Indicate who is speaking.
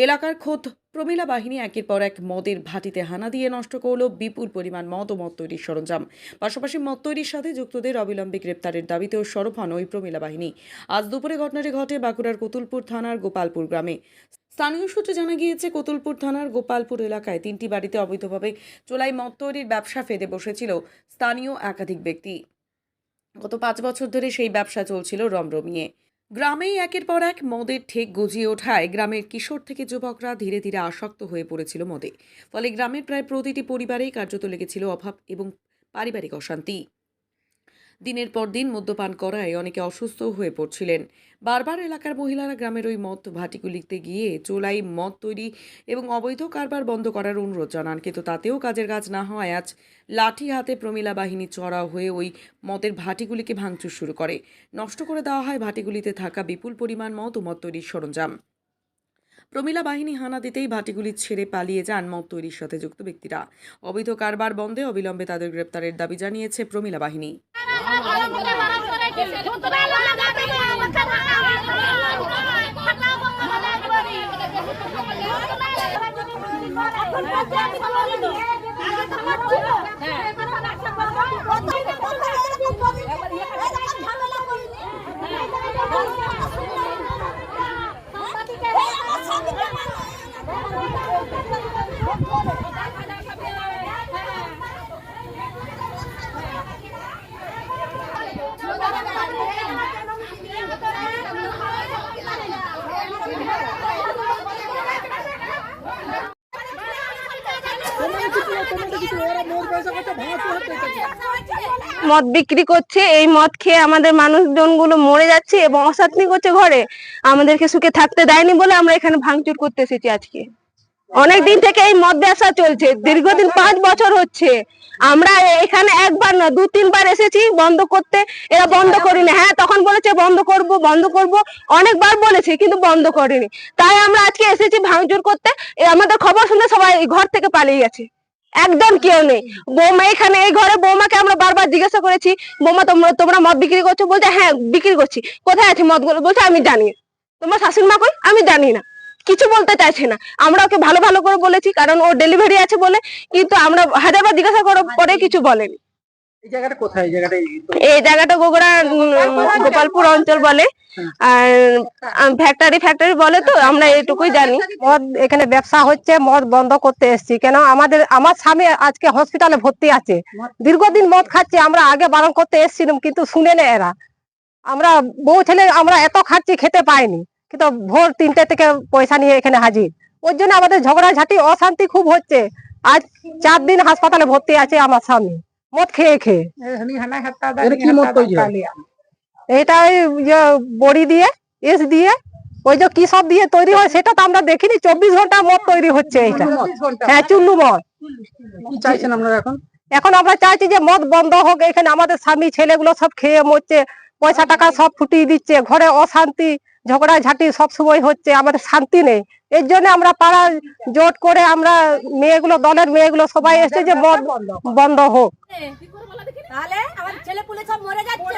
Speaker 1: এলাকার খোদ প্রমিলা বাহিনী একের পর এক মদের ভাটিতে হানা দিয়ে নষ্ট করল বিপুল পরিমাণ মদ ও মদ তৈরির সরঞ্জাম। পাশাপাশি মদ তৈরির সাথে যুক্তদের অবিলম্বে গ্রেপ্তারের দাবিতেও সরব হন ওই প্রমিলা বাহিনী। আজ দুপুরে ঘটনাটি ঘটে বাঁকুড়ার কতুলপুর থানার গোপালপুর গ্রামে। স্থানীয় সূত্রে জানা গিয়েছে, কতুলপুর থানার গোপালপুর এলাকায় 3টি বাড়িতে অবৈধভাবে চোলাই মদ তৈরির ব্যবসা ফেদে বসেছিল স্থানীয় একাধিক ব্যক্তি। গত 5 বছর ধরে সেই ব্যবসা চলছিল রমরমিয়ে। গ্রামেই একের পর এক মদের ঠেক গজিয়ে ওঠায় গ্রামের কিশোর থেকে যুবকরা ধীরে ধীরে আসক্ত হয়ে পড়েছিল মদে। ফলে গ্রামের প্রায় প্রতিটি পরিবারেই কার্যত লেগেছিল অভাব এবং পারিবারিক অশান্তি। দিনের পর দিন মদ্যপান করায় অনেকে অসুস্থ হয়ে পড়ছিলেন। বারবার এলাকার মহিলারা গ্রামের ওই মদ ভাটিগুলিতে গিয়ে চোলাই মদ তৈরি এবং অবৈধ কারবার বন্ধ করার অনুরোধ জানান, কিন্তু তাতেও কাজের কাজ না হওয়ায় আজ লাঠি হাতে প্রমিলা বাহিনী চড়াও হয়ে ওই মদের ভাটিগুলিকে ভাঙচুর শুরু করে। নষ্ট করে দেওয়া হয় ভাটিগুলিতে থাকা বিপুল পরিমাণ মদ ও মদ তৈরির সরঞ্জাম। প্রমিলা বাহিনী হানা দিতেই ভাটিগুলি ছেড়ে পালিয়ে যান মদ তৈরির সাথে যুক্ত ব্যক্তিরা। অবৈধ কারবার বন্ধে অবিলম্বে তাদের গ্রেপ্তারের দাবি জানিয়েছে প্রমিলা বাহিনী।
Speaker 2: মদ বিক্রি করছে, এই মদ খেয়ে আমাদের মানুষজন গুলো মরে যাচ্ছে এবং অশান্তি করছে। ঘরে আমাদেরকে সুখে থাকতে দেয়নি বলে আমরা এখানে ভাঙচুর করতে এসেছি। আজকে অনেক দিন থেকে এই মদ ব্যবসা চলছে, দীর্ঘদিন 5 বছর হচ্ছে। আমরা এখানে একবার না 2-3 বার এসেছি বন্ধ করতে, এরা বন্ধ করিনি। হ্যাঁ, তখন বলেছে বন্ধ করব অনেকবার বলেছে, কিন্তু বন্ধ করেনি। তাই আমরা আজকে এসেছি ভাঙচুর করতে। আমাদের খবর শুনে সবাই ঘর থেকে পালিয়ে গেছে, একদম কেউ নেই। বৌমা এখানে এই ঘরে, বৌমাকে আমরা বারবার জিজ্ঞাসা করেছি, বৌমা তোমরা মদ বিক্রি করছো? বলছে হ্যাঁ বিক্রি করছি। কোথায় আছে মদগুলো? বলছে আমি জানি। তোমার শাশুড়ি মা কই? আমি জানি না, কিছু বলতে চাইছে না। আমরা ওকে ভালো ভালো করে বলেছি, কারণ ও ডেলিভারি আছে বলে, কিন্তু আমরা হাজারবার জিজ্ঞাসা করার পরে কিছু বলেনি। এই জায়গাটা গোগড়া গোপালপুর অঞ্চল বলে, আর ফ্যাক্টরি বলে। তো আমরা এটুকুই জানি।
Speaker 3: মদ এখানে ব্যবসা হচ্ছে, মদ বন্ধ করতে এসেছি। কেন আমার স্বামী আজকে হসপিটালে ভর্তি আছে, দীর্ঘদিন মদ খাচ্ছে। আমরা আগে বারণ করতে এসেছিলাম, কিন্তু শুনে না এরা। আমরা বউ ছেলে আমরা এত খাচ্ছি, খেতে পাইনি, কিন্তু ভোর 3টে থেকে পয়সা নিয়ে এখানে হাজির। ওই জন্য আমাদের ঝগড়াঝাটি অশান্তি খুব হচ্ছে। আজ 4 দিন হাসপাতালে ভর্তি আছে আমার স্বামী, মদ খেয়ে খেয়ে। এটা বড়ি দিয়ে, এস দিয়ে, ওই যে কি সব দিয়ে তৈরি হয় সেটা তো আমরা দেখিনি। 24 ঘন্টা মদ তৈরি হচ্ছে এটা। হ্যাঁ, চুল্লু মদ। এখন আমরা চাইছি যে মদ বন্ধ হোক। এখানে আমাদের স্বামী ছেলেগুলো সব খেয়ে মরছে, পয়সা টাকা সব ফুটিয়ে দিচ্ছে। ঘরে অশান্তি ঝগড়া ঝাঁটি সব সময় হচ্ছে, আমাদের শান্তি নেই। এর জন্য আমরা পাড়া জোট করে আমরা মেয়েগুলো, দলের মেয়েগুলো সবাই এসেছে যে মদ বন্ধ হোক।
Speaker 4: তাহলে আমার ছেলে পুলে সব মরে যাচ্ছে।